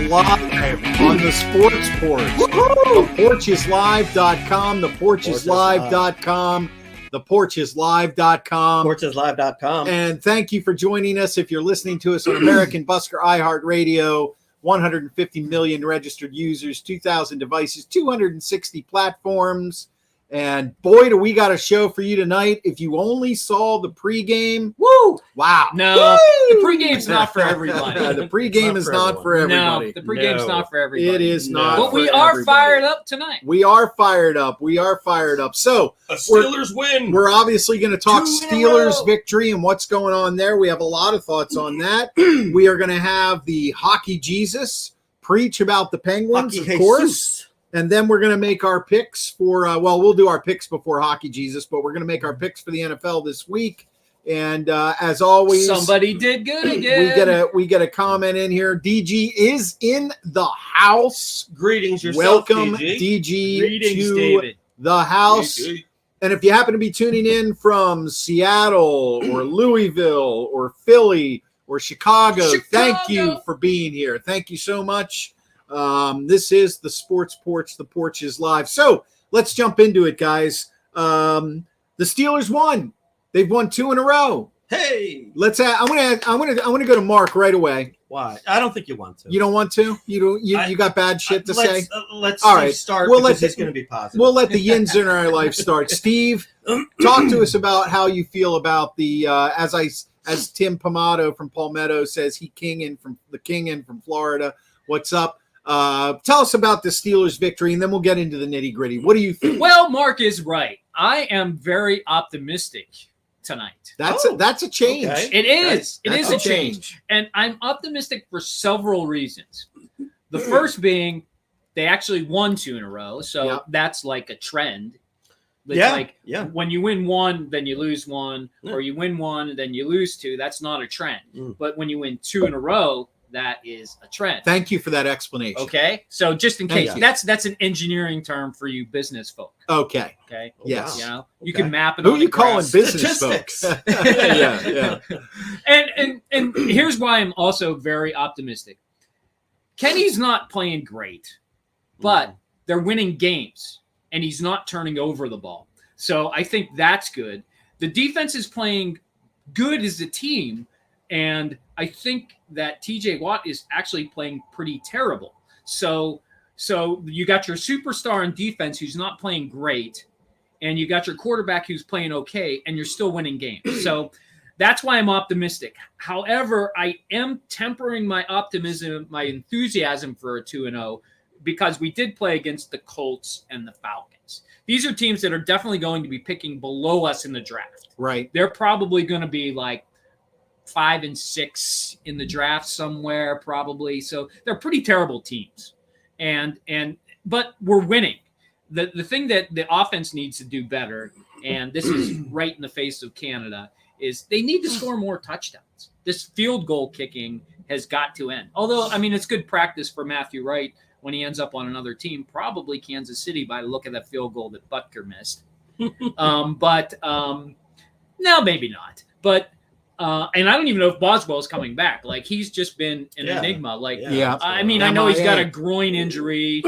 Live on the Sports Porch. ThePorchIsLive.com. ThePorchIsLive.com. ThePorchIsLive.com. PorchIsLive.com. And thank you for joining us. If you're listening to us on American Busker iHeartRadio, 150 million registered users, 2,000 devices, 260 platforms. And boy, do we got a show for you tonight. If you only saw the pregame, woo! Wow. No, Woo! The pregame's not for everybody. The pregame is not for everybody. No, the pregame's not for everybody. It is not. But we are fired up tonight. We are fired up. So a Steelers win. We're obviously going to talk Steelers victory and what's going on there. We have a lot of thoughts on that. We are going to have the Hockey Jesus preach about the Penguins, Hockey of course. Jesus. And then we're going to make our picks for, we'll do our picks before Hockey Jesus, but we're going to make our picks for the NFL this week. And as always, somebody did good again. We get a comment in here. DG is in the house. Greetings yourself, welcome, DG Greetings, to David. the house. And if you happen to be tuning in from Seattle or Louisville or Philly or Chicago, thank you for being here. Thank you so much. This is the Sports Porch. The Porch is live. So let's jump into it, guys. The Steelers won. They've won 2 in a row. Hey, I'm gonna go to Mark right away. Why? I don't think you want to. You don't want to? You got bad shit to say? Let's all right. Start. It's going to be positive. We'll let the yins in our life start. Steve, talk to us about how you feel about the as Tim Pomato from Palmetto says, the king in from Florida. What's up? Tell us about the Steelers victory, and then we'll get into the nitty-gritty. What do you think? Well, Mark is right. I am very optimistic tonight. That's a change. Okay. It is. It is a change. And I'm optimistic for several reasons. The first being they actually won 2 in a row, so that's like a trend. It's when you win 1, then you lose 1, or you win 1 and then you lose 2. That's not a trend. But when you win 2 in a row, that is a trend. Thank you for that explanation. Okay, so just in case, that's an engineering term for you business folk. Okay. Yes. You know, you can map it. Who are you calling business folks? yeah. And here's why I'm also very optimistic. Kenny's not playing great, but they're winning games, and he's not turning over the ball. So I think that's good. The defense is playing good as a team, and I think that TJ Watt is actually playing pretty terrible. So you got your superstar in defense who's not playing great, and you got your quarterback who's playing okay, and you're still winning games. So that's why I'm optimistic. However, I am tempering my optimism, my enthusiasm for a 2-0, because we did play against the Colts and the Falcons. These are teams that are definitely going to be picking below us in the draft. Right. They're probably going to be like 5 and 6 in the draft somewhere, probably. So they're pretty terrible teams. But we're winning. The thing that the offense needs to do better, and this is right in the face of Canada, is they need to score more touchdowns. This field goal kicking has got to end. Although, I mean, it's good practice for Matthew Wright when he ends up on another team, probably Kansas City, by the look of that field goal that Butker missed. No, maybe not. But and I don't even know if Boswell's coming back. Like, he's just been an enigma. Like, I mean, I know he's got a groin injury,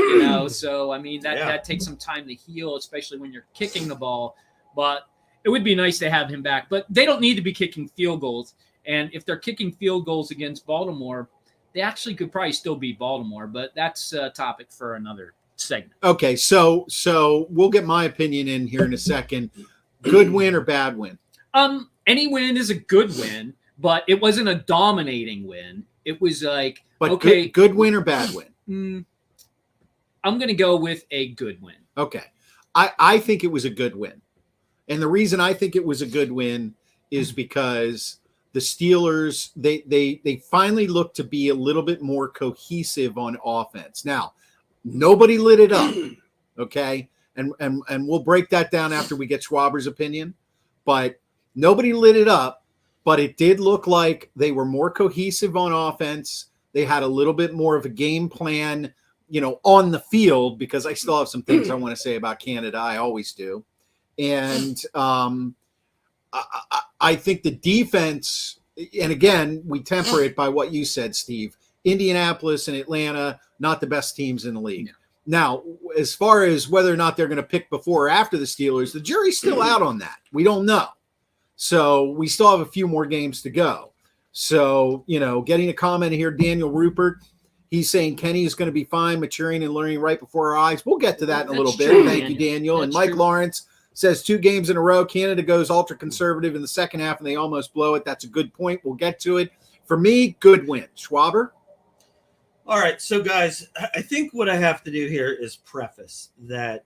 so I mean that takes some time to heal, especially when you're kicking the ball. But it would be nice to have him back. But they don't need to be kicking field goals. And if they're kicking field goals against Baltimore, they actually could probably still beat Baltimore. But that's a topic for another segment. Okay, so we'll get my opinion in here in a second. Good win or bad win? Any win is a good win, but it wasn't a dominating win. It was like, good win or bad win? I'm going to go with a good win. Okay. I think it was a good win. And the reason I think it was a good win is because the Steelers, they finally looked to be a little bit more cohesive on offense. Now, nobody lit it up. Okay. And we'll break that down after we get Schwaber's opinion. But nobody lit it up, but it did look like they were more cohesive on offense. They had a little bit more of a game plan, on the field, because I still have some things I want to say about Canada. I always do. And I think the defense, and again, we temper it by what you said, Steve. Indianapolis and Atlanta, not the best teams in the league. Now, as far as whether or not they're going to pick before or after the Steelers, the jury's still out on that. We don't know. So we still have a few more games to go. So, getting a comment here, Daniel Rupert, he's saying Kenny is going to be fine, maturing and learning right before our eyes. We'll get to that in a little bit. True, Thank you, Daniel. That's and Mike true. Lawrence says 2 games in a row. Canada goes ultra conservative in the second half, and they almost blow it. That's a good point. We'll get to it. For me, good win. Schwaber? All right, so guys, I think what I have to do here is preface that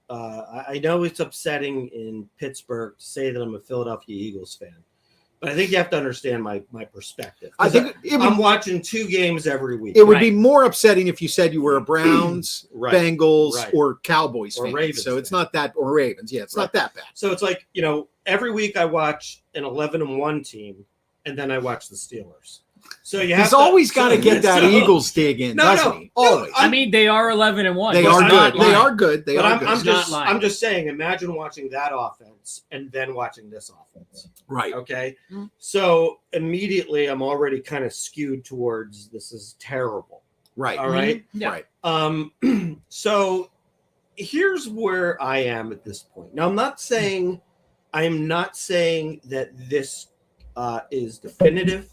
I know it's upsetting in Pittsburgh to say that I'm a Philadelphia Eagles fan, but I think you have to understand my perspective. I think I'm watching 2 games every week. It would be more upsetting if you said you were a Browns, Right. Bengals, Right. or Cowboys Or fan. Ravens So it's fan. not that, or Ravens. Yeah, it's Right. not that bad. So it's like, every week I watch an 11-1 team, and then I watch the Steelers. So you have He's always got to get that so- Eagles dig in, doesn't he? Always. I mean, they are 11-1. They He's are not good. They lying. are good. They But are good. I'm just saying, imagine watching that offense and then watching this offense. Right. Okay. Mhm. So immediately I'm already kind of skewed towards this is terrible. Right. All right. Yeah. Right. So here's where I am at this point. Now, I am not saying that this is definitive.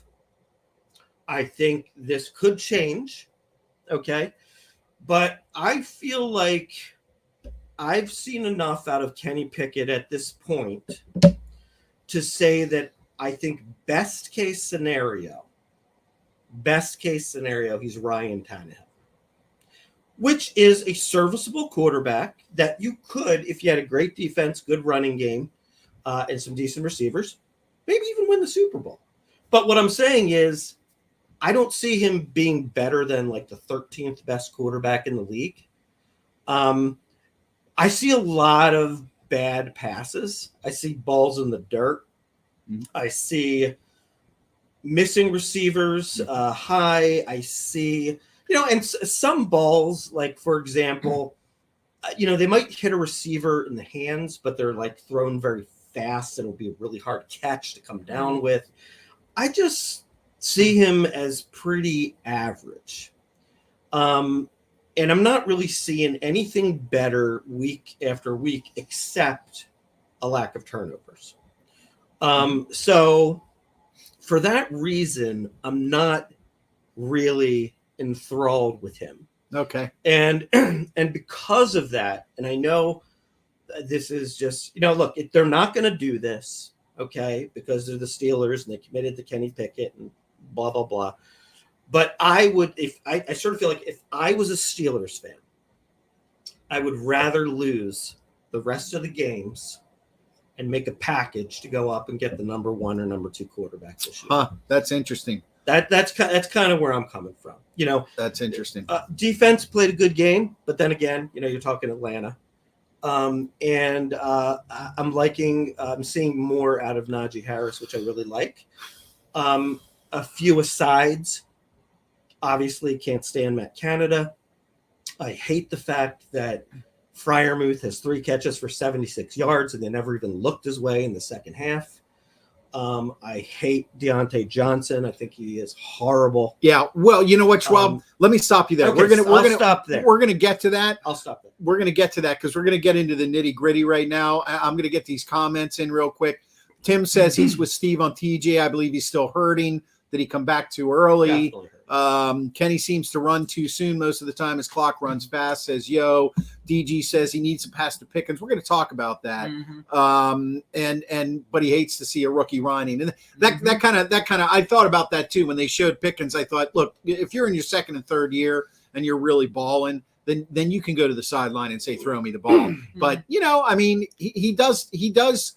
I think this could change. Okay. But I feel like I've seen enough out of Kenny Pickett at this point to say that I think best case scenario, he's Ryan Tannehill, which is a serviceable quarterback that you could, if you had a great defense, good running game, and some decent receivers, maybe even win the Super Bowl. But what I'm saying is, I don't see him being better than like the 13th best quarterback in the league. I see a lot of bad passes. I see balls in the dirt. I see missing receivers high. I see, and some balls, like, for example, they might hit a receiver in the hands, but they're like thrown very fast. It'll be a really hard catch to come down with. I just see him as pretty average. And I'm not really seeing anything better week after week except a lack of turnovers. So for that reason, I'm not really enthralled with him. Okay. And because of that, and I know this is just, look, they're not going to do this, okay, because they're the Steelers and they committed to Kenny Pickett and blah, blah, blah. But I sort of feel like if I was a Steelers fan, I would rather lose the rest of the games and make a package to go up and get the number 1 or number 2 quarterback this year. Huh. That's interesting. That's kind of where I'm coming from. That's interesting. Defense played a good game, but then again, you're talking Atlanta. And I'm seeing more out of Najee Harris, which I really like. A few asides. Obviously, can't stand Matt Canada. I hate the fact that Freiermuth has 3 catches for 76 yards and they never even looked his way in the second half. I hate Deontay Johnson. I think he is horrible. Yeah. Well, you know what, Schwab? Let me stop you there. Okay, We're gonna stop there. We're gonna get to that. I'll stop there. We're gonna get to that because we're gonna get into the nitty gritty right now. I'm gonna get these comments in real quick. Tim says he's with Steve on TJ. I believe he's still hurting. Did he come back too early? Definitely hurt. Kenny seems to run too soon most of the time. His clock runs fast, says Yo. DG says he needs to pass to Pickens. We're going to talk about that. But he hates to see a rookie running. And that kind of I thought about that too. When they showed Pickens, I thought, look, if you're in your second and third year and you're really balling, then you can go to the sideline and say, throw me the ball. But he does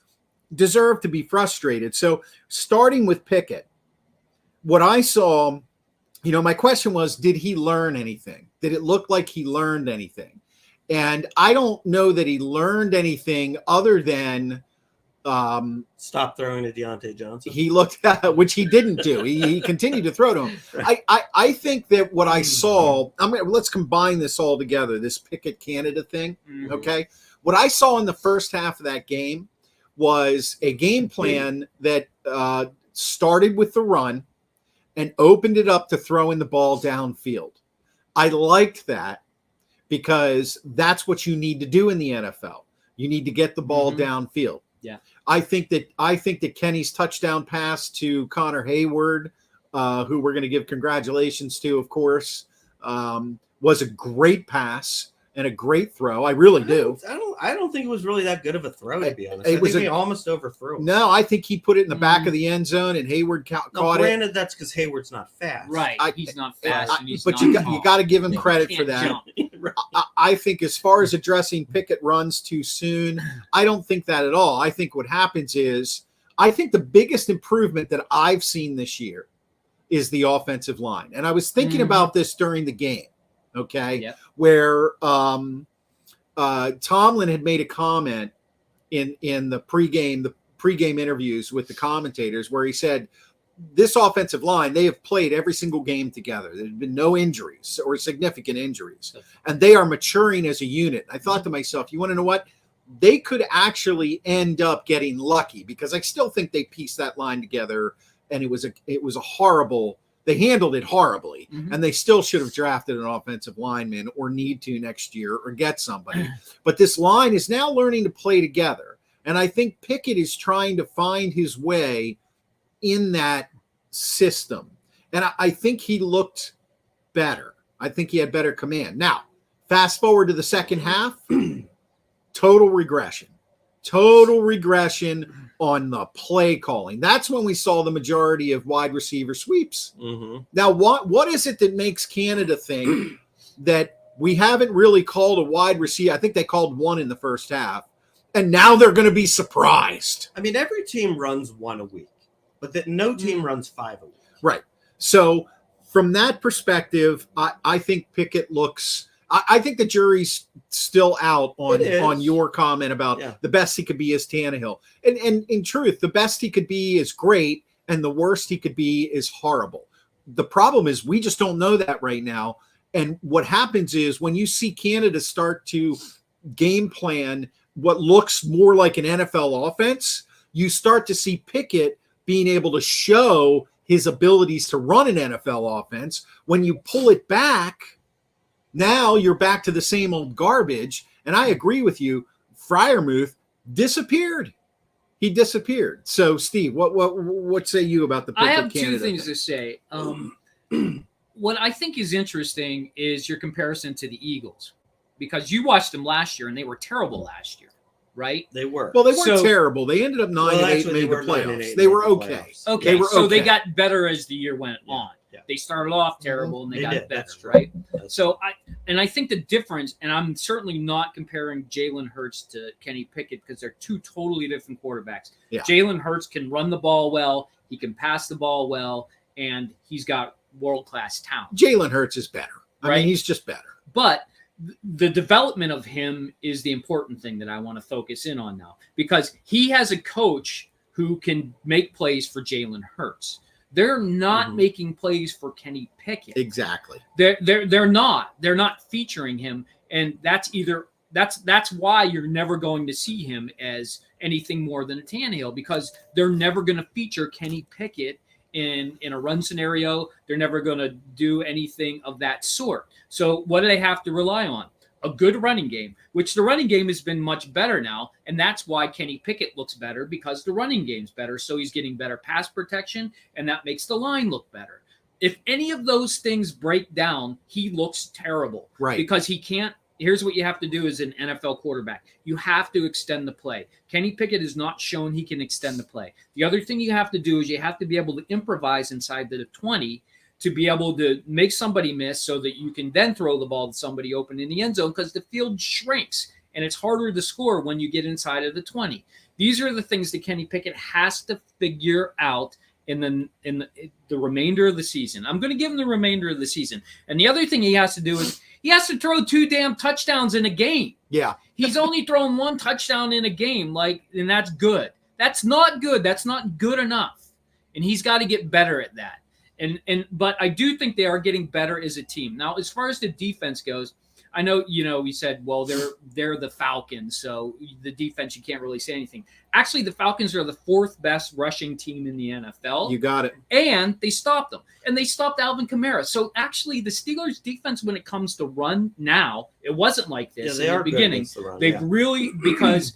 deserve to be frustrated. So starting with Pickett, what I saw, my question was, did he learn anything? Did it look like he learned anything? And I don't know that he learned anything other than Stop throwing to Deontay Johnson. he looked at, which he didn't do. He continued to throw to him. Right. I think that what I saw, let's combine this all together, this Pickett Canada thing. Mhm. Okay. What I saw in the first half of that game was a game plan that started with the run and opened it up to throwing the ball downfield. I liked that because that's what you need to do in the NFL. You need to get the ball downfield. Yeah. I think that Kenny's touchdown pass to Connor Hayward, who we're going to give congratulations to, of course, was a great pass and a great throw. I really do. I don't think it was really that good of a throw, to be honest. It I was think he almost overthrew him. No, I think he put it in the back of the end zone, and Hayward caught it. Granted, that's because Hayward's not fast. Right. He's not fast. and he's But not you tall. got to give him He credit for can't that. jump. Right. I think as far as addressing Pickett runs too soon, I don't think that at all. I think what happens is, I think the biggest improvement that I've seen this year is the offensive line. And I was thinking about this during the game, okay, Yep. where Tomlin had made a comment in the pregame interviews with the commentators where he said, this offensive line, they have played every single game together. There's been no injuries or significant injuries, and they are maturing as a unit. I thought to myself, you want to know what? They could actually end up getting lucky, because I still think they pieced that line together, and it was a horrible. They handled it horribly, and they still should have drafted an offensive lineman or need to next year or get somebody. But this line is now learning to play together, and I think Pickett is trying to find his way in that system. And I think he looked better. I think he had better command. Now, fast forward to the second half, total regression on the play calling. That's when we saw the majority of wide receiver sweeps. Now, what is it that makes Canada think that we haven't really called a wide receiver? I think they called one in the first half, and now they're going to be surprised. I mean, every team runs one a week, but that no team runs 5 a week. Right. So from that perspective, I think Pickett looks. I think the jury's still out on your comment about the best he could be is Tannehill. And in truth, the best he could be is great, and the worst he could be is horrible. The problem is we just don't know that right now. And what happens is when you see Canada start to game plan what looks more like an NFL offense, you start to see Pickett being able to show his abilities to run an NFL offense. When you pull it back, now you're back to the same old garbage. And I agree with you. Freiermuth disappeared. He disappeared. So, Steve, what say you about the Pickett I have Canada two things thing? to say. What I think is interesting is your comparison to the Eagles, because you watched them last year and they were terrible last year, right? They were. Well, they weren't So- terrible. They ended up 9-8 and made the 9-8 playoffs. They were made the okay. playoffs. Okay, They were so they okay. got better as the year went on. Yeah. They started off terrible and they They got did, better, that's true. right? That's So I think the difference, and I'm certainly not comparing Jalen Hurts to Kenny Pickett because they're two totally different quarterbacks. Yeah. Jalen Hurts can run the ball well, he can pass the ball well, and he's got world-class talent. Jalen Hurts is better. I Right. mean, he's just better. But the development of him is the important thing that I want to focus in on now, because he has a coach who can make plays for Jalen Hurts. They're not making plays for Kenny Pickett. Exactly. They're not featuring him, and that's why you're never going to see him as anything more than a Tannehill, because they're never going to feature Kenny Pickett in a run scenario. They're never going to do anything of that sort. So what do they have to rely on? A good running game, which the running game has been much better now, and that's why Kenny Pickett looks better, because the running game's better, so he's getting better pass protection, and that makes the line look better. If any of those things break down, he looks terrible. Right. Because he can't. Here's what you have to do as an NFL quarterback. You have to extend the play. Kenny Pickett has not shown he can extend the play. The other thing you have to do is you have to be able to improvise inside the 20 to be able to make somebody miss so that you can then throw the ball to somebody open in the end zone, because the field shrinks and it's harder to score when you get inside of the 20. These are the things that Kenny Pickett has to figure out in the remainder of the season. I'm going to give him the remainder of the season. And the other thing he has to do is he has to throw 2 damn touchdowns in a game. Yeah. He's only thrown 1 touchdown in a game, and that's good. That's not good. That's not good enough. And he's got to get better at that. But I do think they are getting better as a team. Now, as far as the defense goes, I know, we said, well, they're the Falcons, so the defense, you can't really say anything. Actually, the Falcons are the 4th best rushing team in the NFL. You got it. And they stopped them. And they stopped Alvin Kamara. So actually, the Steelers' defense, when it comes to run now, it wasn't like this in the beginning. They've really, because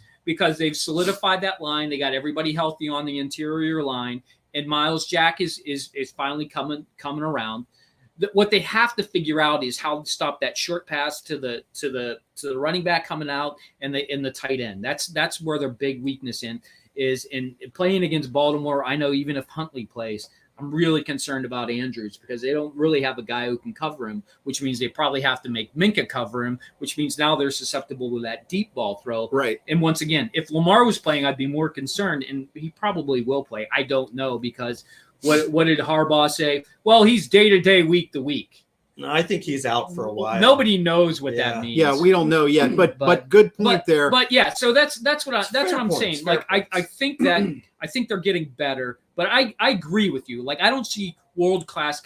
they've solidified that line. They got everybody healthy on the interior line. And Miles Jack is finally coming around. What they have to figure out is how to stop that short pass to the running back coming out and the tight end. That's where their big weakness is in playing against Baltimore. I know even if Huntley plays, I'm really concerned about Andrews because they don't really have a guy who can cover him, which means they probably have to make Minka cover him, which means now they're susceptible to that deep ball throw. Right. And once again, if Lamar was playing, I'd be more concerned, and he probably will play. I don't know because what did Harbaugh say? Well, he's day-to-day, week-to-week. No, I think he's out for a while. Nobody knows what that means. Yeah, we don't know yet, but good point there. But yeah, so that's what I'm saying. Like I think they're getting better, but I agree with you. Like I don't see world-class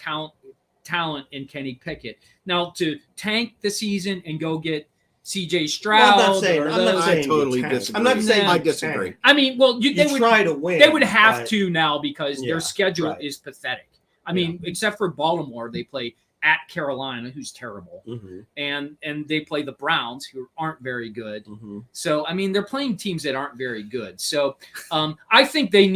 talent in Kenny Pickett. Now to tank the season and go get CJ Stroud. Well, I'm not saying I totally disagree. I'm not saying I disagree. I mean, well, they would try to win. They would have to now because their schedule right. is pathetic. I mean, except for Baltimore, they play at Carolina, who's terrible, and they play the Browns, who aren't very good. So, I mean, they're playing teams that aren't very good. So, I think they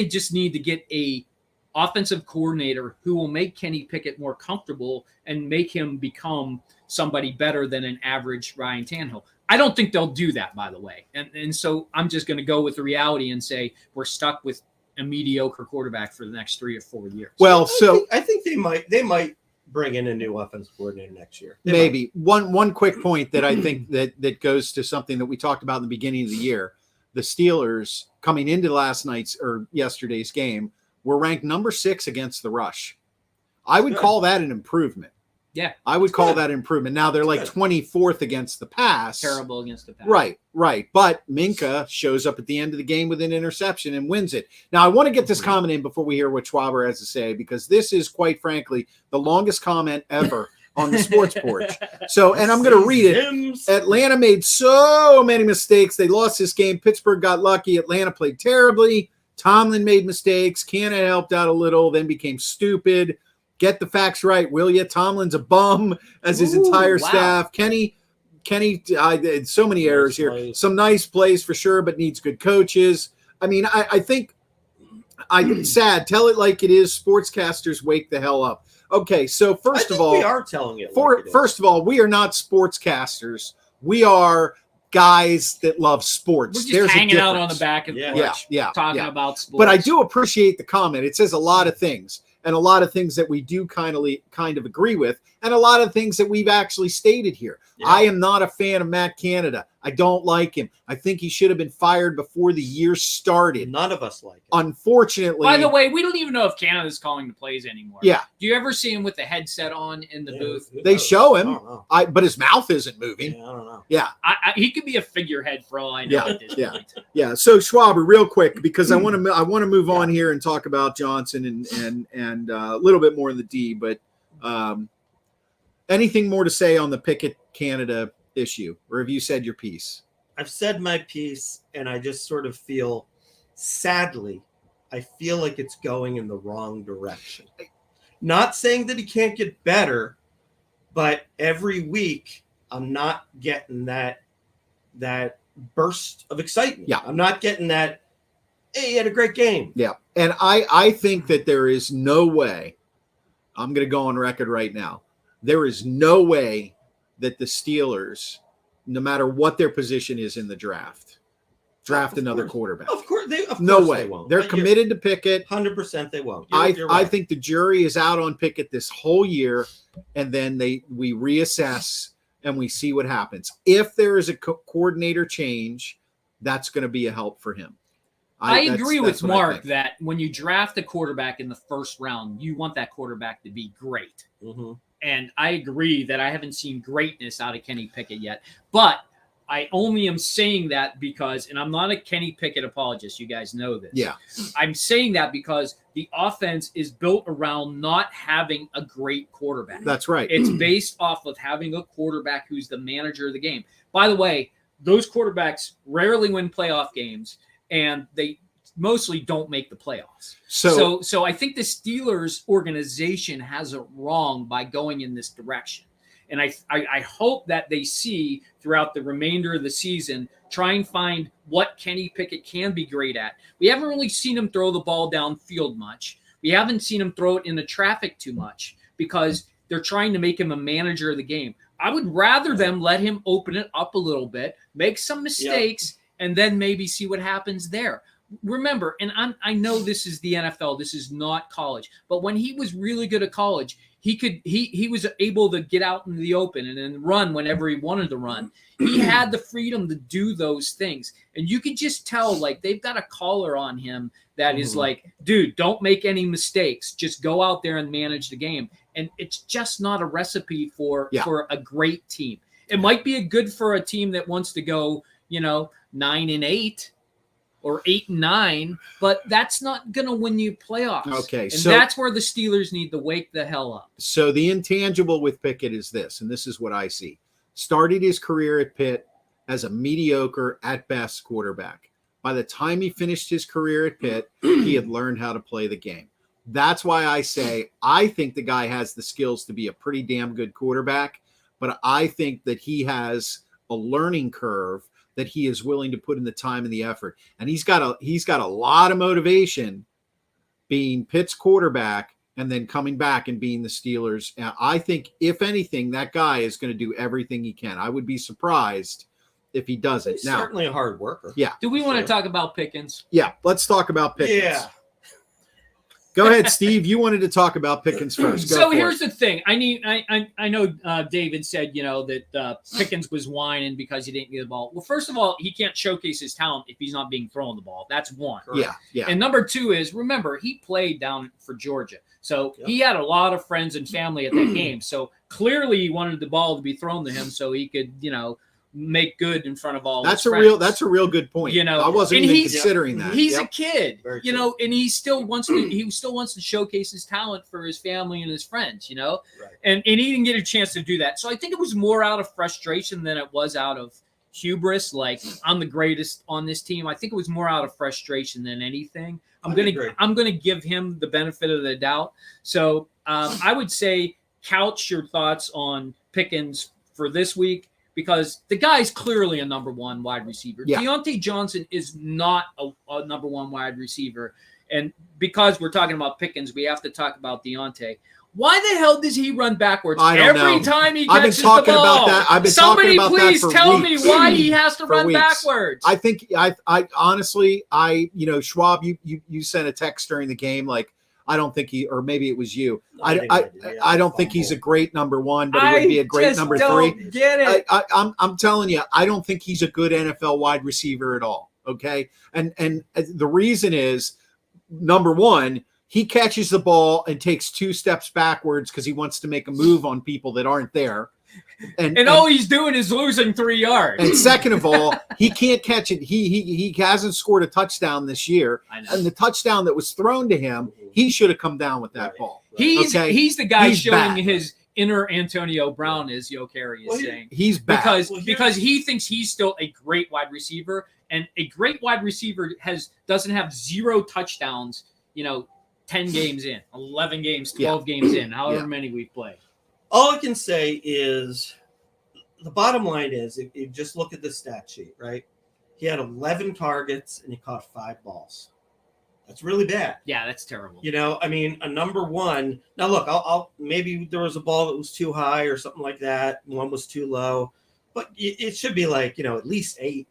just need to get a offensive coordinator who will make Kenny Pickett more comfortable and make him become somebody better than an average Ryan Tannehill. I don't think they'll do that, by the way. And so I'm just going to go with the reality and say we're stuck with a mediocre quarterback for the next 3 or 4 years. Well, I think they might bring in a new offensive coordinator next year. Maybe. One quick point that I think that goes to something that we talked about in the beginning of the year. The Steelers coming into yesterday's game were ranked number 6 against the rush. I would call that an improvement. Yeah. I would call that improvement. Now they're like 24th against the pass. Terrible against the pass. Right. But Minka shows up at the end of the game with an interception and wins it. Now I want to get this comment in before we hear what Schwaber has to say, because this is quite frankly the longest comment ever on the Sports Porch. So, and I'm going to read it. Atlanta made so many mistakes. They lost this game. Pittsburgh got lucky. Atlanta played terribly. Tomlin made mistakes. Canada helped out a little, then became stupid. Get the facts right, will you? Tomlin's a bum, as his entire staff. Kenny, so many errors here. Some nice plays for sure, but needs good coaches. I mean, I think sad. Tell it like it is. Sportscasters, wake the hell up. Okay, so first of all, we are telling it. First of all, we are not sportscasters. We are guys that love sports. We're just hanging out on the back of the porch, talking about sports. But I do appreciate the comment. It says a lot of things. And a lot of things that we do kind of agree with, and a lot of things that we've actually stated here. Yeah. I am not a fan of Matt Canada. I don't like him. I think he should have been fired before the year started. None of us like him. Unfortunately. By the way, we don't even know if Canada's calling the plays anymore. Yeah. Do you ever see him with the headset on in the booth? They show him, but his mouth isn't moving. Yeah, I don't know. Yeah. He could be a figurehead for all I know at this point. Yeah. So Schwaber, real quick, because I want to move on here and talk about Johnson and a little bit more in the D, but anything more to say on the Pickett Canada issue, or have you said your piece? I've said my piece, and I just sort of feel, sadly, I feel like it's going in the wrong direction. Not saying that he can't get better, but every week I'm not getting that burst of excitement. Yeah. I'm not getting that, hey, he had a great game. Yeah. And I think that there is no way, I'm going to go on record right now, there is no way that the Steelers, no matter what their position is in the draft another quarterback. Of course they won't. They're committed to Pickett. 100% they won't. You're I right. think the jury is out on Pickett this whole year, and then we reassess and we see what happens. If there is a coordinator change, that's going to be a help for him. I agree with that's what I Mark think. that when you draft a quarterback in the first round, you want that quarterback to be great. Mm-hmm. And I agree that I haven't seen greatness out of Kenny Pickett yet. But I only am saying that because, and I'm not a Kenny Pickett apologist. You guys know this. Yeah. I'm saying that because the offense is built around not having a great quarterback. That's right. It's based off of having a quarterback who's the manager of the game. By the way, those quarterbacks rarely win playoff games, and they mostly don't make the playoffs. So I think the Steelers organization has it wrong by going in this direction. And I hope that they see throughout the remainder of the season, try and find what Kenny Pickett can be great at. We haven't really seen him throw the ball downfield much. We haven't seen him throw it into traffic too much because they're trying to make him a manager of the game. I would rather them let him open it up a little bit, make some mistakes, and then maybe see what happens there. Remember, and I know this is the NFL, this is not college, but when he was really good at college, he was able to get out in the open and then run whenever he wanted to run. He had the freedom to do those things. And you could just tell, like, they've got a collar on him that is like, dude, don't make any mistakes. Just go out there and manage the game. And it's just not a recipe for a great team. It might be good for a team that wants to go, 9-8 or 8-9, but that's not going to win you playoffs. Okay, and so that's where the Steelers need to wake the hell up. So the intangible with Pickett is this, and this is what I see. Started his career at Pitt as a mediocre at best quarterback. By the time he finished his career at Pitt, he had learned how to play the game. That's why I say I think the guy has the skills to be a pretty damn good quarterback, but I think that he has a learning curve that he is willing to put in the time and the effort. And he's got a lot of motivation being Pitt's quarterback and then coming back and being the Steelers. And I think, if anything, that guy is going to do everything he can. I would be surprised if he doesn't. He's certainly a hard worker. Yeah. Do we want to talk about Pickens? Yeah, let's talk about Pickens. Yeah. Go ahead, Steve. You wanted to talk about Pickens first. So here's the thing. I know David said, that Pickens was whining because he didn't get the ball. Well, first of all, he can't showcase his talent if he's not being thrown the ball. That's one. Yeah. And number two is, remember, he played down for Georgia. So he had a lot of friends and family at that game. So clearly he wanted the ball to be thrown to him so he could, make good in front of all. That's his a friends. that's a real good point. I wasn't even considering that. He's a kid, Very and he still wants to showcase his talent for his family and his friends, Right. and he didn't get a chance to do that. So I think it was more out of frustration than it was out of hubris. Like, I'm the greatest on this team. I think it was more out of frustration than anything. I'm gonna give him the benefit of the doubt. So I would say couch your thoughts on Pickens for this week, because the guy's clearly a number one wide receiver. Yeah. Deontay Johnson is not a number one wide receiver. And because we're talking about Pickens, we have to talk about Deontay. Why the hell does he run backwards every time he catches the ball? I've been talking about that. I've been Somebody talking about please that for tell weeks. me why he has to run weeks. backwards. I think I honestly, Schwab, you sent a text during the game, like, I don't think he, or maybe it was you. I don't think he's a great number one, but he would be a great number three. Get it? I'm telling you, I don't think he's a good NFL wide receiver at all. Okay, and the reason is, number one, he catches the ball and takes 2 steps backwards because he wants to make a move on people that aren't there. And all he's doing is losing 3 yards. And second of all, he can't catch it. He hasn't scored a touchdown this year. I know. And the touchdown that was thrown to him, he should have come down with that ball. He's the guy He's showing back. his inner Antonio Brown, as Yo Carey is saying. He's back. Because he thinks he's still a great wide receiver, and a great wide receiver doesn't have 0 touchdowns, 10 games in, 11 games, 12 games in, however many we've played. All I can say is, the bottom line is, if you just look at the stat sheet, right? He had 11 targets and he caught 5 balls. That's really bad. Yeah, that's terrible. A number one. Now look, I'll maybe there was a ball that was too high or something like that. One was too low, but it should be like, at least 8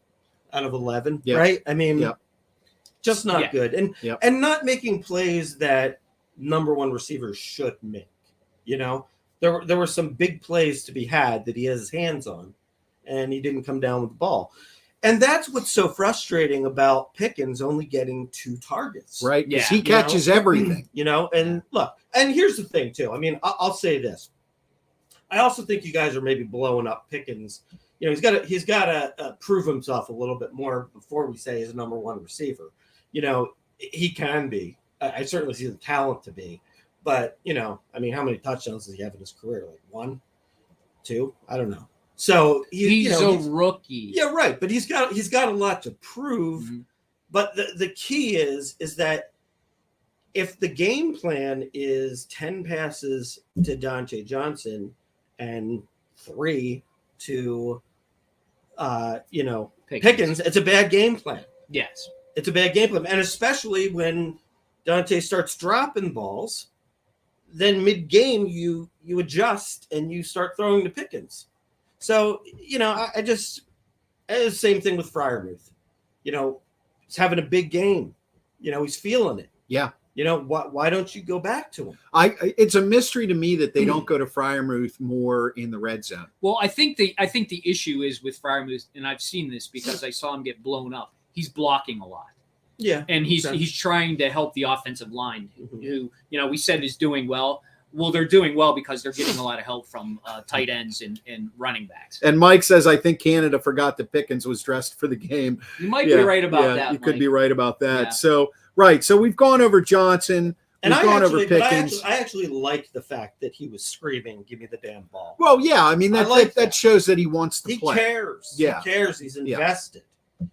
out of 11, right? Just not good. And not making plays that number one receivers should make. There were some big plays to be had that he has his hands on, and he didn't come down with the ball. And that's what's so frustrating about Pickens only getting 2 targets. Right? Because Yeah. he catches everything. And look, and here's the thing too. I mean, I'll say this. I also think you guys are maybe blowing up Pickens. He's got to prove himself a little bit more before we say he's a number 1 receiver. He can be. I certainly see the talent to be. But, I mean, how many touchdowns does he have in his career? Like 1, 2? I don't know. So he's a rookie. Yeah, right. But he's got a lot to prove. Mm-hmm. But the key is that if the game plan is 10 passes to Dante Johnson and 3 to Pickens, it's a bad game plan. Yes. It's a bad game plan. And especially when Dante starts dropping balls, then mid-game you adjust and you start throwing to Pickens. So, I just the same thing with Freiermuth. He's having a big game. He's feeling it. Yeah. Why don't you go back to him? It's a mystery to me that they don't go to Freiermuth more in the red zone. Well, I think the issue is with Freiermuth, and I've seen this because I saw him get blown up. He's blocking a lot. Yeah. And he's trying to help the offensive line, who we said is doing well. Well, they're doing well because they're getting a lot of help from tight ends and running backs. And Mike says, I think Canada forgot that Pickens was dressed for the game. You might be right about that. You could Mike. be right about that. Yeah. So, right. So we've gone over Johnson. And we've gone over Pickens. I actually like the fact that he was screaming, "Give me the damn ball." Well, yeah. I mean, that shows that he wants to play. He cares. Yeah. He cares. He's invested.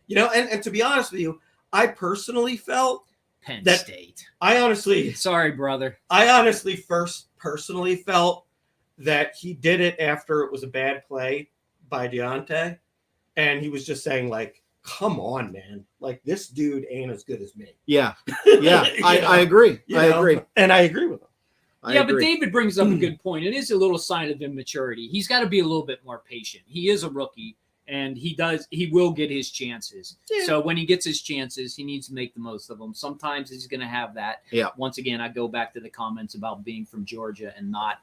And to be honest with you, I personally felt Penn that State. Sorry, brother. I honestly personally felt that he did it after it was a bad play by Deontay, and he was just saying like, "Come on, man! Like this dude ain't as good as me." Yeah, yeah. I agree. I agree, and I agree with him. But David brings up a good point. It is a little sign of immaturity. He's got to be a little bit more patient. He is a rookie. And he will get his chances. Yeah. So when he gets his chances, he needs to make the most of them. Sometimes he's going to have that. Yeah. Once again, I go back to the comments about being from Georgia and not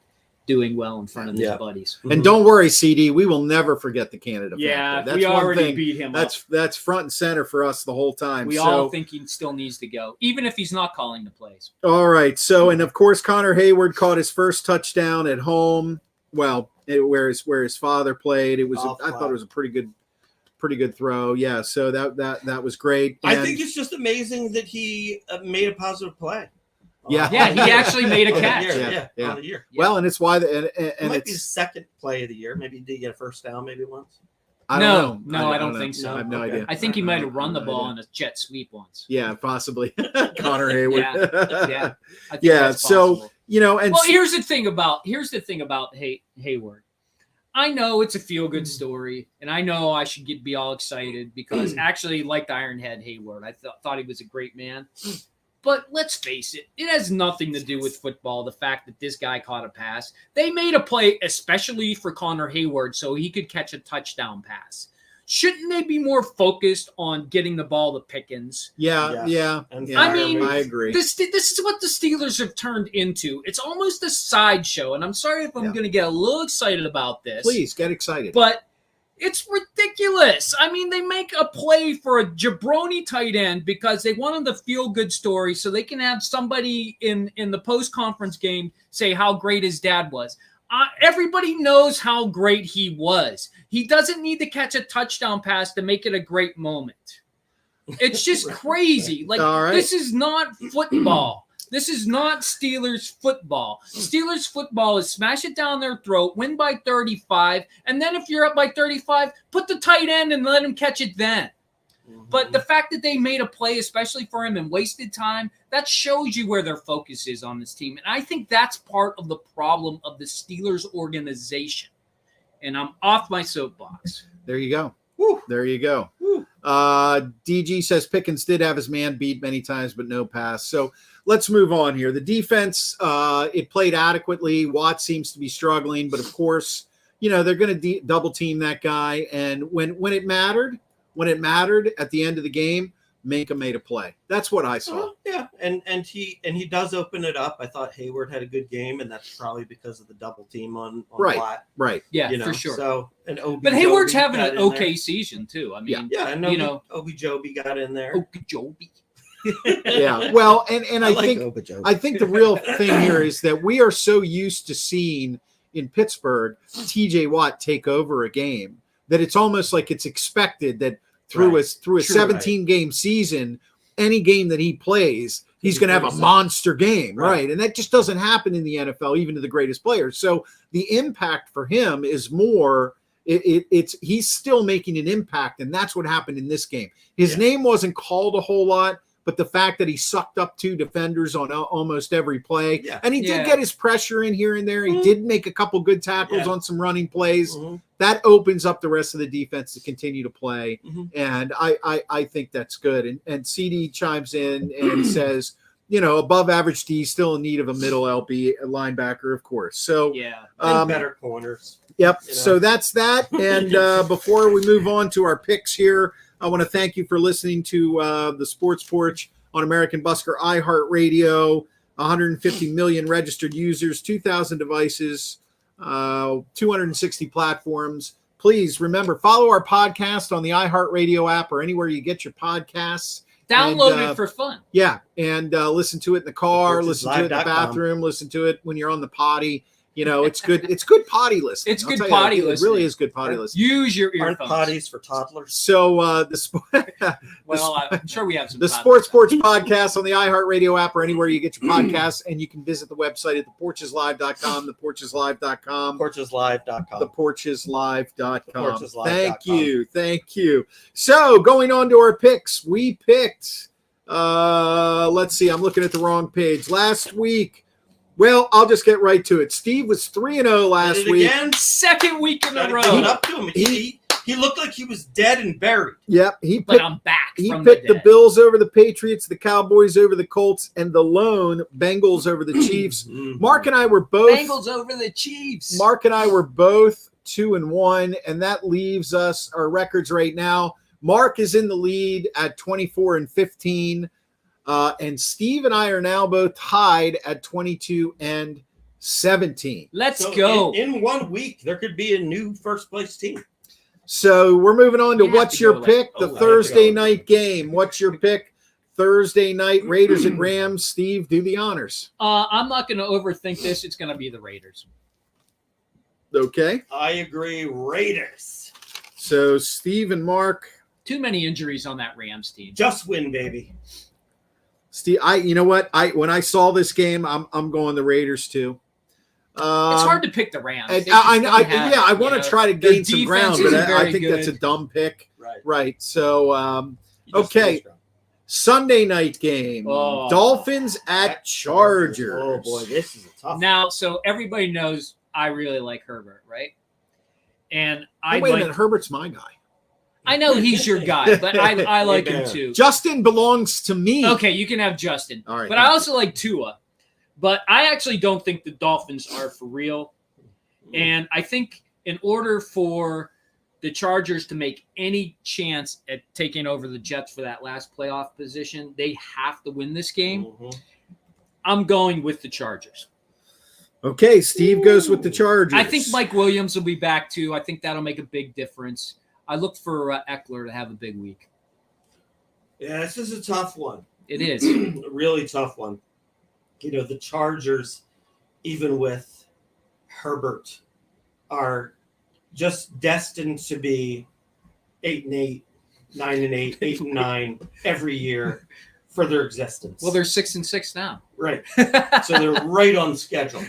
doing well in front of his buddies. And don't worry, CD, we will never forget the Canada factor. That's we already one thing. beat him. That's front and center for us the whole time. We all think he still needs to go, even if he's not calling the plays. All right. So, and of course, Connor Hayward caught his first touchdown at home. Well, where his father played. It was I thought it was a pretty good throw. Yeah, so that was great. And I think it's just amazing that he made a positive play. Yeah, he actually made a catch. On the year. Well, and it's why it might be his second play of the year. Maybe he did get a first down, maybe once. I don't know. I don't think so. I have no idea. I think he might have run the ball on a jet sweep once. Yeah, possibly. Connor Hayward. Yeah. So and here's the thing about Hayward. I know it's a feel-good story, and I know I should be all excited because actually liked Ironhead Hayward. I thought he was a great man. But let's face it, it has nothing to do with football, the fact that this guy caught a pass. They made a play especially for Connor Hayward so he could catch a touchdown pass. Shouldn't they be more focused on getting the ball to Pickens? Yeah. I mean, I agree. This is what the Steelers have turned into. It's almost a sideshow, and I'm sorry if I'm going to get a little excited about this. Please, get excited. But it's ridiculous. I mean, they make a play for a jabroni tight end because they wanted the feel-good story so they can have somebody in the post-conference game say how great his dad was. Everybody knows how great he was. He doesn't need to catch a touchdown pass to make it a great moment. It's just crazy. Like, This is not football. This is not Steelers football. Steelers football is smash it down their throat, win by 35, and then if you're up by 35, put the tight end and let him catch it then. But the fact that they made a play, especially for him, and wasted time, that shows you where their focus is on this team. And I think that's part of the problem of the Steelers organization. And I'm off my soapbox. There you go. Woo. There you go. DG says Pickens did have his man beat many times, but no pass. So let's move on here. The defense, it played adequately. Watt seems to be struggling, but of course, they're going to double team that guy. And when it mattered at the end of the game, Minka made a play. That's what I saw. Yeah, and he does open it up. I thought Hayward had a good game, and that's probably because of the double team on Right. Watt. Right. Yeah, You know, for sure. So and But Hayward's having got an in there. okay season too. I mean, Yeah, and you know, Obi got in there. Okeechobee. Yeah. Well, and I like think Obi-Jobi. I think the real thing here is that we are so used to seeing in Pittsburgh TJ Watt take over a game that it's almost like it's expected that through a True, 17 game season, any game that he plays, he's going to have a 30%. monster game, Right. right? And that just doesn't happen in the NFL, even to the greatest players. So the impact for him is more. It's he's still making an impact, and that's what happened in this game. His name wasn't called a whole lot, but the fact that he sucked up 2 defenders on almost every play, and he did get his pressure in here and there. He did make a couple good tackles on some running plays. That opens up the rest of the defense to continue to play, and I think that's good. And CD chimes in and says, you know, above average D, still in need of a middle LB linebacker, of course. So and better corners. Yep. You know? So that's that. And before we move on to our picks here, I want to thank you for listening to the Sports Porch on American Busker iHeartRadio. 150 million registered users, 2,000 devices, 260 platforms. Please remember, follow our podcast on the iHeartRadio app or anywhere you get your podcasts. Download it for fun. Yeah, and listen to it in the car, listen to it in the ThePorchesLive.com. bathroom, listen to it when you're on the potty. You know, it's good. It's good potty listening. It's I'll good tell you, potty it listening. really is good potty listening. Use your Aren't earphones. potties for toddlers? So Well, I'm sure we have some. the toddlers. Sports Porch podcast on the iHeartRadio app or anywhere you get your podcasts, and you can visit the website at theporcheslive.com, theporcheslive.com, Porcheslive.com. theporcheslive.com. theporcheslive.com. Thank you. So going on to our picks, we picked. Let's see. I'm looking at the wrong page. Last week. Well, I'll just get right to it. Steve was 3-0 last Did it week. again? Second week in a Gotta row. give it up to him. He looked like he was dead and buried. Yep, he But picked. I'm back. He from picked the dead. Bills over the Patriots, the Cowboys over the Colts, and the lone Bengals over the Chiefs. Mark and I were both. Bengals over the Chiefs. Mark and I were both 2-1, and that leaves us our records right now. Mark is in the lead at 24-15, and Steve and I are now both tied at 22-17. Let's So go. In 1 week, there could be a new first place team. So we're moving on to You have what's to your go like- pick? I The have to Thursday go. night game. What's your pick? Thursday night, Raiders and Rams. Steve, do the honors. I'm not going to overthink this. It's going to be the Raiders. Okay. I agree. Raiders. So Steve and Mark. Too many injuries on that Rams team. Just win, baby. Steve, you know what? When I saw this game, I'm going the Raiders too. It's hard to pick the Rams. And They just I don't have, yeah, I you want know, to try to their gain some ground, defense but isn't I very think that's a good. dumb pick. Right. Right. So You just Okay. feel strong. Sunday night game. Oh. Dolphins at Chargers. Oh boy, this is a tough. Now, so everybody knows I really like Herbert, right? And I Wait a like, minute, Herbert's my guy. I know he's your guy, but I like him Amen. too. Justin belongs to me. Okay, you can have Justin. All right, But thank I you. also like Tua. But I actually don't think the Dolphins are for real. And I think in order for the Chargers to make any chance at taking over the Jets for that last playoff position, they have to win this game. Mhm. I'm going with the Chargers. Okay, Steve goes with the Chargers. I think Mike Williams will be back too. I think that'll make a big difference. I look for Eckler to have a big week. Yeah, this is a tough one. It is. A really tough one. You know, the Chargers, even with Herbert, are just destined to be 8-8, 9-8, 8-9 every year for their existence. Well, they're 6-6 now. right. So they're right on schedule.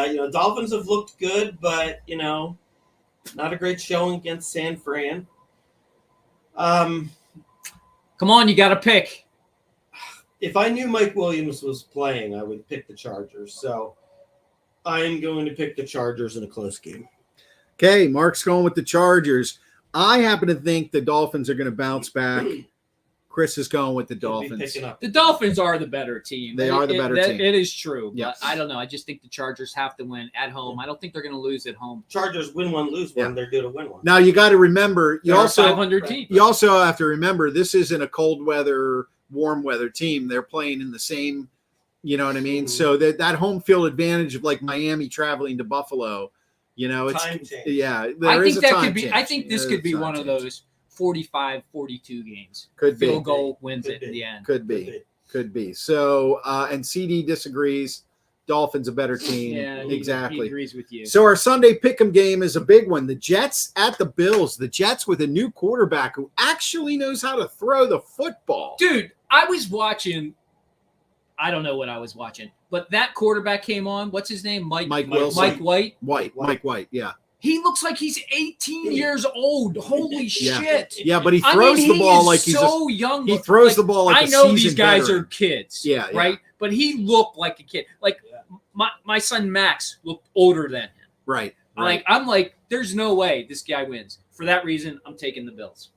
You know, Dolphins have looked good, but you know, not a great showing against San Fran. Come on, you got to pick. If I knew Mike Williams was playing, I would pick the Chargers. So I am going to pick the Chargers in a close game. Okay, Mark's going with the Chargers. I happen to think the Dolphins are going to bounce back. Chris is going with the He'll be Dolphins. picking up. The Dolphins are the better team. They are the better team. It is true. Yes. But I don't know. I just think the Chargers have to win at home. I don't think they're going to lose at home. Chargers win one, lose one. Yeah. They're due to win one. Now you got to remember, They're a 500 team. you also have to remember this isn't a cold weather, warm weather team. They're playing in the same, you know what I mean? Mhm. So that home field advantage of like Miami traveling to Buffalo, you know, it's Time change. yeah. I there is think a that time could be. change. I think this There could is be a time one of change. those 45-42 games. Could be. Field goal wins Could it in be. the end. Could be. So and CD disagrees. Dolphins a better team. Yeah, exactly. He agrees with you. So our Sunday pick'em game is a big one. The Jets at the Bills. The Jets with a new quarterback who actually knows how to throw the football. Dude, I was watching. I don't know what I was watching, but that quarterback came on. What's his name? Mike Wilson. Mike White. Mike White. Yeah. He looks like he's 18 years old. Holy Yeah. shit. Yeah, but he throws the ball like he's so young. he throws the ball like I a know these seasoned guys veteran. are kids. Yeah, right. But he looked like a kid. Like my son Max looked older than him. Right. I'm like, there's no way this guy wins. For that reason, I'm taking the Bills.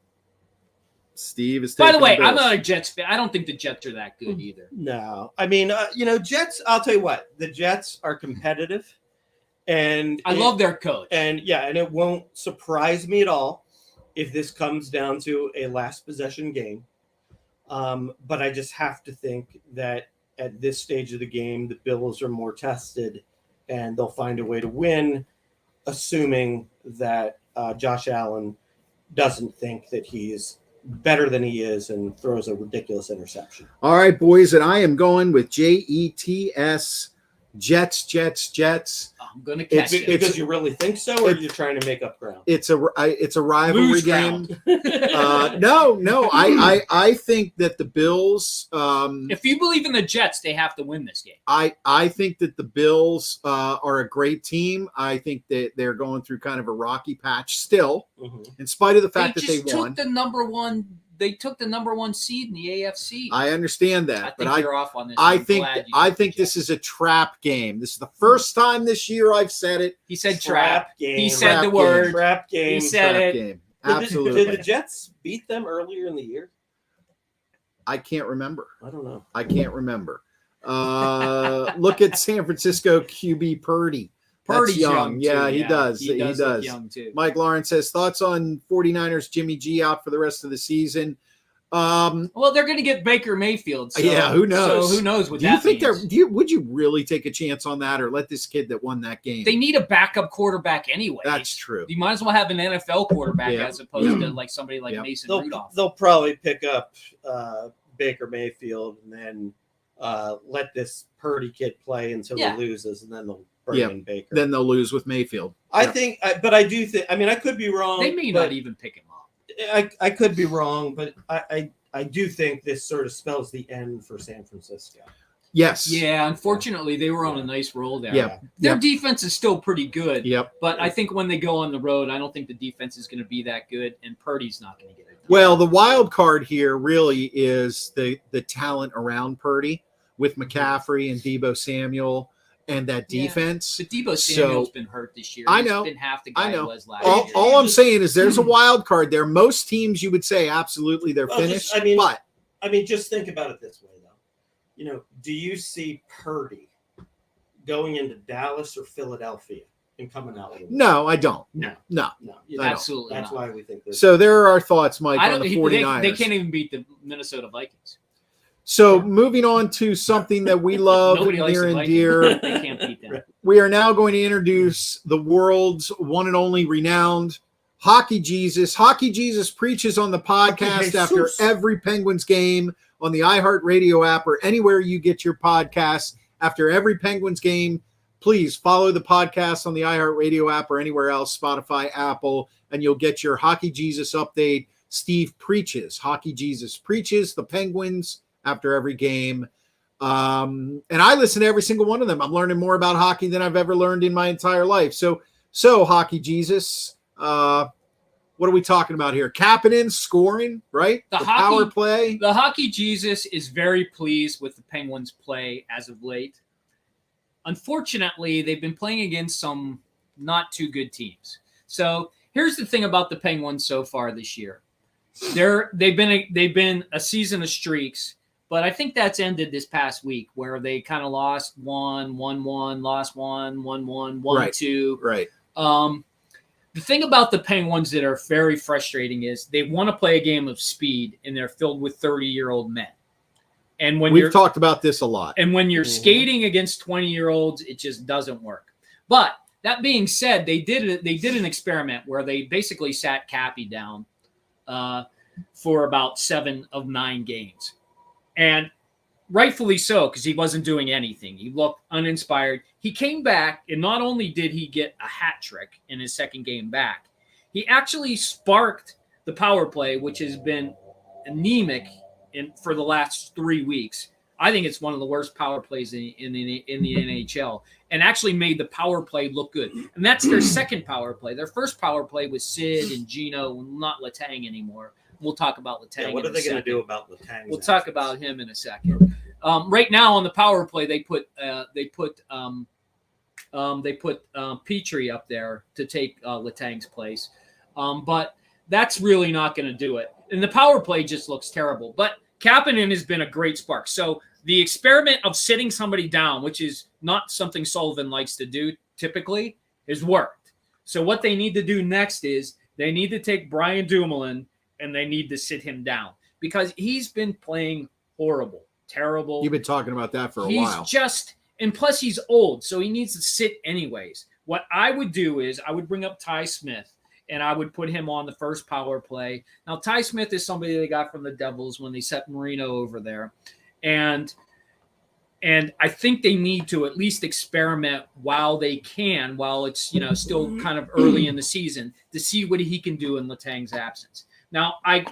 Steve is. By the way, Bills. I'm not a Jets fan. I don't think the Jets are that good either. No, I mean, Jets. I'll tell you what, the Jets are competitive, and I love their coach. and it won't surprise me at all if this comes down to a last possession game. But I just have to think that at this stage of the game, the Bills are more tested, and they'll find a way to win, assuming that Josh Allen doesn't think that he's better than he is and throws a ridiculous interception. All right, boys, and I am going with Jets. Jets. I'm gonna catch it. Because you really think so, or you're trying to make up ground? It's a rivalry Lose game. ground. No. I think that the Bills. If you believe in the Jets, they have to win this game. I think that the Bills are a great team. I think that they're going through kind of a rocky patch still, in spite of the fact that they won. They took the number one seed in the AFC. I understand that, I think but you're off on this. I think this is a trap game. This is the first time this year I've said it. He said trap. Game. He said the Trap word. game. Trap game. He said Trap it. game. Did Absolutely. the Jets beat them earlier in the year? I can't remember. I don't know. I can't remember. Look at San Francisco QB Purdy. That's Purdy's young. too, Yeah, he does. He does. Look does. young too. Mike Lawrence says thoughts on 49ers Jimmy G out for the rest of the season. Well, they're going to get Baker Mayfield. So, Yeah, who knows? So who knows what Do you that think means? would you really take a chance on that, or let this kid that won that game? They need a backup quarterback anyway. That's true. You might as well have an NFL quarterback Yeah. as opposed to like somebody like Mason Rudolph. They'll probably pick up Baker Mayfield and then let this Purdy kid play until he loses, and then they'll bring in Baker. Then they'll lose with Mayfield. I think, but I do think. I mean, I could be wrong. They may not even pick him up. I could be wrong, but I do think this sort of spells the end for San Francisco. Yes. Yeah, unfortunately, they were on a nice roll there. Yeah. Their defense is still pretty good. Yep. But I think when they go on the road, I don't think the defense is going to be that good, and Purdy's not going to get it done. Well, the wild card here really is the talent around Purdy with McCaffrey and Deebo Samuel and that defense. But Deebo Samuel's been hurt this year. I know. He's been half the guy he was last all, year. all I'm saying is there's a wild card there. Most teams you would say absolutely they're finished. But just think about it this way, though. Do you see Purdy going into Dallas or Philadelphia and coming out with a win? No, I don't. No. Absolutely. That's why we think this. So there are our thoughts, Mike, on the 49ers. They can't even beat the Minnesota Vikings. So moving on to something that we love near and dear. They can't beat them. We are now going to introduce the world's one and only renowned Hockey Jesus. Hockey Jesus preaches on the podcast after every Penguins game on the iHeartRadio app or anywhere you get your podcasts. After every Penguins game, please follow the podcast on the iHeartRadio app or anywhere else, Spotify, Apple, and you'll get your Hockey Jesus update. Steve preaches. Hockey Jesus preaches the Penguins after every game. And I listen to every single one of them. I'm learning more about hockey than I've ever learned in my entire life. So Hockey Jesus, what are we talking about here? Kapanen scoring, right? The power play. The Hockey Jesus is very pleased with the Penguins' play as of late. Unfortunately, they've been playing against some not too good teams. So here's the thing about the Penguins so far this year. they've been a season of streaks, but I think that's ended this past week where they kind of lost 1-1, lost 1-1, 1-2. Right. The thing about the Penguins that are very frustrating is they want to play a game of speed, and they're filled with 30-year-old men. And when we've talked about this a lot, and when you're skating against 20-year-olds, it just doesn't work. But that being said, they did an experiment where they basically sat Cappy down for about 7 of 9 games, and rightfully so, because he wasn't doing anything. He looked uninspired. He came back, and not only did he get a hat trick in his second game back, he actually sparked the power play, which has been anemic for the last 3 weeks. I think it's one of the worst power plays in the NHL, and actually made the power play look good. And that's their second power play. Their first power play was Sid and Gino, not Letang anymore. We'll talk about Letang. Yeah, what are they going to do about Letang? We'll talk about him in a second. Right now on the power play, they put Petrie up there to take Letang's place, but that's really not going to do it. And the power play just looks terrible. But Kapanen has been a great spark. So the experiment of sitting somebody down, which is not something Sullivan likes to do typically, has worked. So what they need to do next is they need to take Brian Dumoulin and they need to sit him down because he's been playing horrible, terrible. You've been talking about that for a while. And plus he's old, so he needs to sit anyways. What I would do is I would bring up Ty Smith and I would put him on the first power play. Now, Ty Smith is somebody they got from the Devils when they set Marino over there. And I think they need to at least experiment while they can, while it's, still kind of early in the season, to see what he can do in Letang's absence. Now, I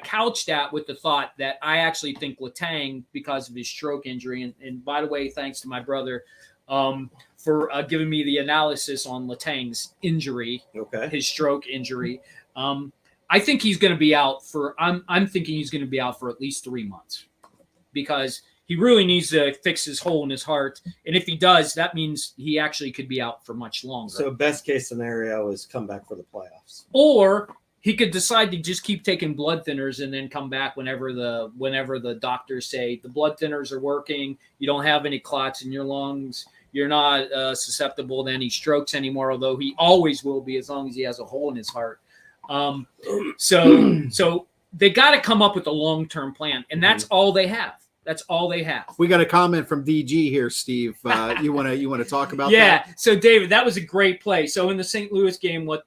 couched that with the thought that I actually think Letang, because of his stroke injury, and by the way, thanks to my brother for giving me the analysis on Letang's injury, his stroke injury. I think he's going to be out I'm thinking he's going to be out for at least 3 months because he really needs to fix his hole in his heart. And if he does, that means he actually could be out for much longer. So best case scenario is come back for the playoffs. Or he could decide to just keep taking blood thinners and then come back whenever the doctors say the blood thinners are working, you don't have any clots in your lungs, you're not susceptible to any strokes anymore, although he always will be as long as he has a hole in his heart. So they got to come up with a long-term plan, and that's all they have. That's all they have. We got a comment from DG here, Steve. You want to talk about that? Yeah. So David, that was a great play. So in the St. Louis game, what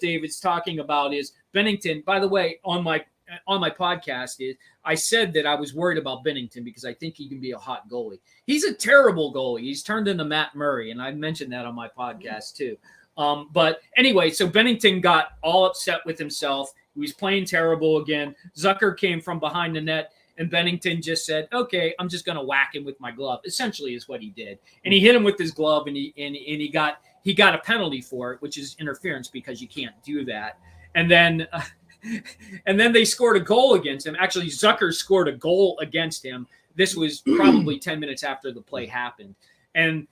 David's talking about is Bennington. By the way, on my podcast, I said that I was worried about Bennington because I think he can be a hot goalie. He's a terrible goalie. He's turned into Matt Murray, and I mentioned that on my podcast too. But anyway, so Bennington got all upset with himself. He was playing terrible again. Zucker came from behind the net. And Bennington just said, okay, I'm just going to whack him with my glove, essentially is what he did. And he hit him with his glove, and he got a penalty for it, which is interference because you can't do that. And then they scored a goal against him. Actually, Zucker scored a goal against him. This was probably 10 minutes after the play happened. And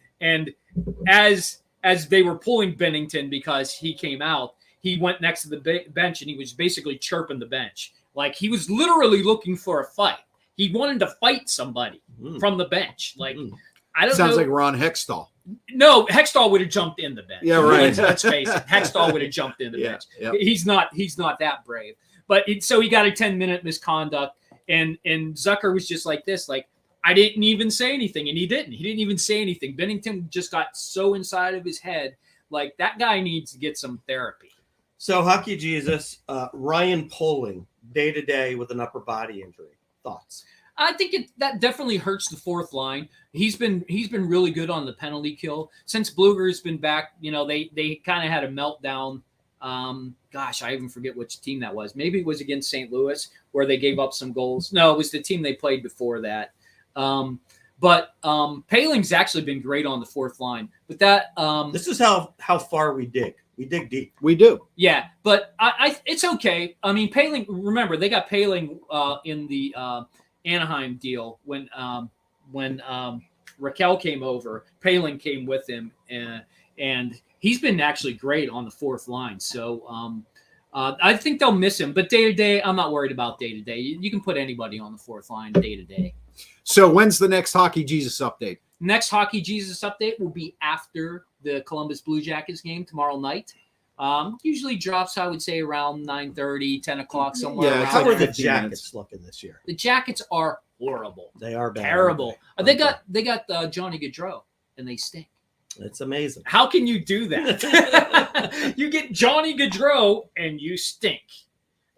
as they were pulling Bennington because he came out, he went next to the bench, and he was basically chirping the bench. Like, he was literally looking for a fight. He wanted to fight somebody from the bench. Like, I don't know. Sounds like Ron Hextall. No, Hextall would have jumped in the bench. Yeah, right. Let's face it. Hextall would have jumped in the bench. Yeah. He's not that brave. But so he got a 10-minute misconduct, and Zucker was just like this, like, I didn't even say anything, and he didn't. He didn't even say anything. Bennington just got so inside of his head. Like, that guy needs to get some therapy. So, Hockey Jesus, Ryan Poling, day-to-day with an upper body injury. Thoughts? I think that definitely hurts the fourth line. He's been really good on the penalty kill. Since Blueger's been back, they kind of had a meltdown. I even forget which team that was. Maybe it was against St. Louis where they gave up some goals. No, it was the team they played before that. But Paling's actually been great on the fourth line. But that this is how far we dig. We dig deep. We do. Yeah, but I it's okay. I mean, Paling. Remember, they got Paling in the Anaheim deal when Raquel came over. Paling came with him, and he's been actually great on the fourth line. So I think they'll miss him, but day to day, I'm not worried about day to day. You can put anybody on the fourth line day to day. So when's the next Hockey Jesus update? Next Hockey Jesus update will be after the Columbus Blue Jackets game tomorrow night. Usually drops, I would say, around 9:30, 10 o'clock, somewhere Yeah, around How like are the 15 Jackets minutes. looking this year? The Jackets are horrible. They are bad. Terrible. aren't They got Johnny Gaudreau, and they stink. It's amazing. How can you do that? You get Johnny Gaudreau, and you stink.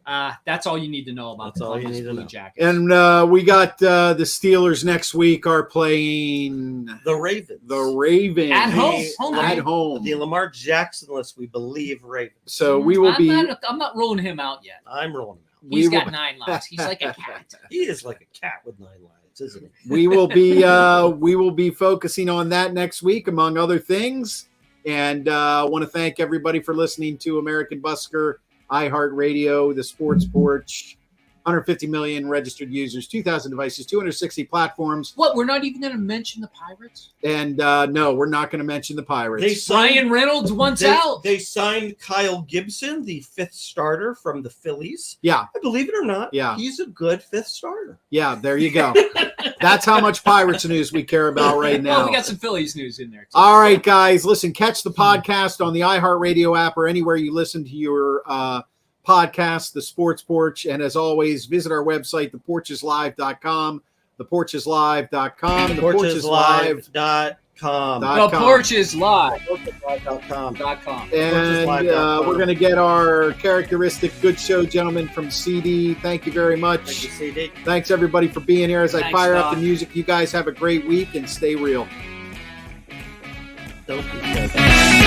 That's all you need to know about That's the all you Columbus need to Blue know. Jackets. And we got the Steelers next week are playing The Ravens. the Ravens At home. The- Home at game. home. The Lamar Jackson-less, we believe, Ravens. So we will I'm not ruling him out yet. I'm rolling him out. He's We got will- 9 lives. He's like a cat. He is like a cat with 9 lives, isn't he? we will be focusing on that next week, among other things. And I want to thank everybody for listening to American Busker, iHeartRadio, the Sports Porch. 150 million registered users, 2,000 devices, 260 platforms. What? We're not even going to mention the Pirates? And no, we're not going to mention the Pirates. They signed- Ryan Reynolds wants out. They signed Kyle Gibson, the 5th starter from the Phillies. Yeah. And believe it or not, Yeah. he's a good 5th starter. Yeah, there you go. That's how much Pirates news we care about right now. Well, we got some Phillies news in there, too. All right, guys, listen, catch the podcast on the iHeartRadio app or anywhere you listen to your podcast, The Sports Porch. And as always, visit our website, theporcheslive.com, theporcheslive.com, Porcheslive.com. The Porch is live. Porcheslive.com. And we're going to get our characteristic good show gentleman from CD. Thank you very much. Thank you, CD. Thanks, everybody, for being here. As I Thanks, fire up Doc. the music, you guys have a great week and stay real. Don't be